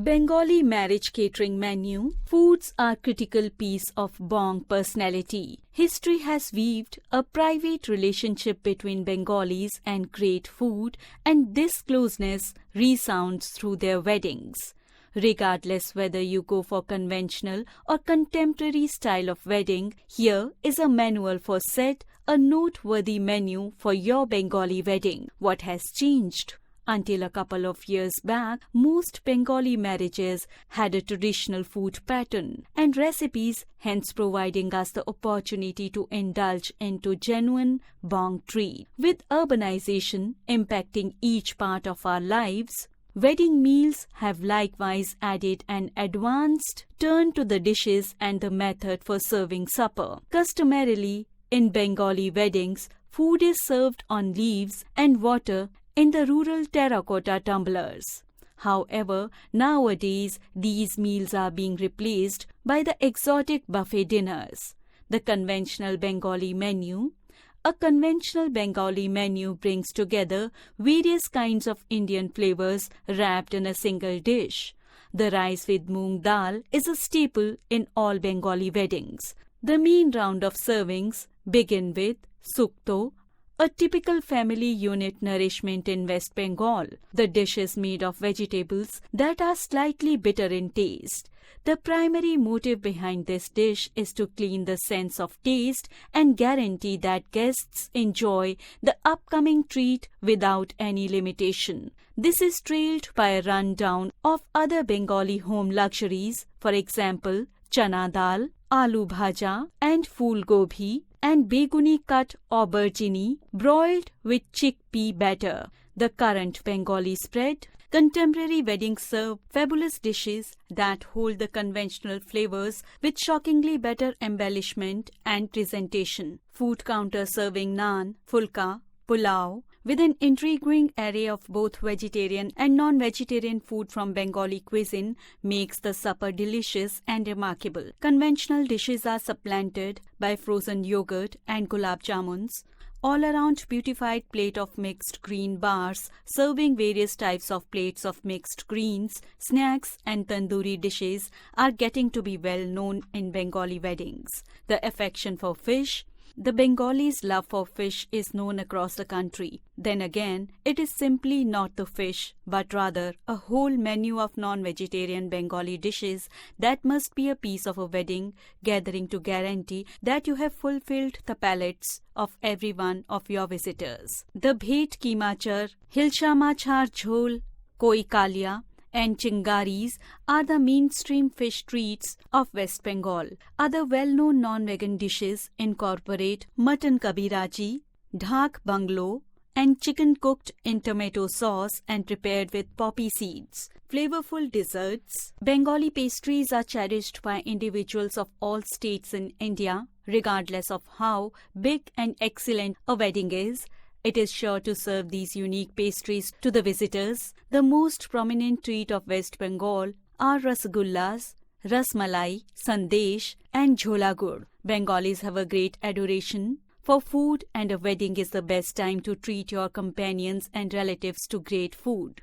Bengali marriage catering menu. Foods are critical piece of Bong personality. History has weaved a private relationship between Bengalis and great food, and this closeness resounds through their weddings. Regardless whether you go for conventional or contemporary style of wedding, here is a manual for set a noteworthy menu for your Bengali wedding. What has changed? Until a couple of years back, most Bengali marriages had a traditional food pattern and recipes, hence providing us the opportunity to indulge into genuine Bong treat. With urbanization impacting each part of our lives, wedding meals have likewise added an advanced turn to the dishes and the method for serving supper. Customarily, in Bengali weddings, food is served on leaves and water in the rural terracotta tumblers. However, nowadays these meals are being replaced by the exotic buffet dinners. The conventional Bengali menu. A conventional Bengali menu brings together various kinds of Indian flavors wrapped in a single dish. The rice with moong dal is a staple in all Bengali weddings. The main round of servings begin with sukto, a typical family unit nourishment in West Bengal. The dish is made of vegetables that are slightly bitter in taste. The primary motive behind this dish is to clean the sense of taste and guarantee that guests enjoy the upcoming treat without any limitation. This is trailed by a rundown of other Bengali home luxuries, for example, chana dal, aloo bhaja, and phool gobi, and beguni cut aubergine broiled with chickpea batter. The current Bengali spread. Contemporary weddings serve fabulous dishes that hold the conventional flavors with shockingly better embellishment and presentation. Food counter serving naan, fulka, pulao, with an intriguing array of both vegetarian and non-vegetarian food from Bengali cuisine makes the supper delicious and remarkable. Conventional dishes are supplanted by frozen yogurt and gulab jamuns. All-around beautified plate of mixed green bars serving various types of plates of mixed greens, snacks and tandoori dishes are getting to be well known in Bengali weddings. The affection for fish. The Bengalis' love for fish is known across the country. Then again, it is simply not the fish, but rather a whole menu of non-vegetarian Bengali dishes that must be a piece of a wedding gathering to guarantee that you have fulfilled the palates of every one of your visitors. The bhet ki machar, hilsha machar jhol, koi kalia, and chingaris are the mainstream fish treats of West Bengal. Other well-known non-vegan dishes incorporate mutton kabiraji, dhak bungalow, and chicken cooked in tomato sauce and prepared with poppy seeds. Flavorful desserts. Bengali pastries are cherished by individuals of all states in India, regardless of how big and excellent a wedding is. It is sure to serve these unique pastries to the visitors. The most prominent treat of West Bengal are rasgullas, rasmalai, sandesh, and jhola gur. Bengalis have a great adoration for food, and a wedding is the best time to treat your companions and relatives to great food.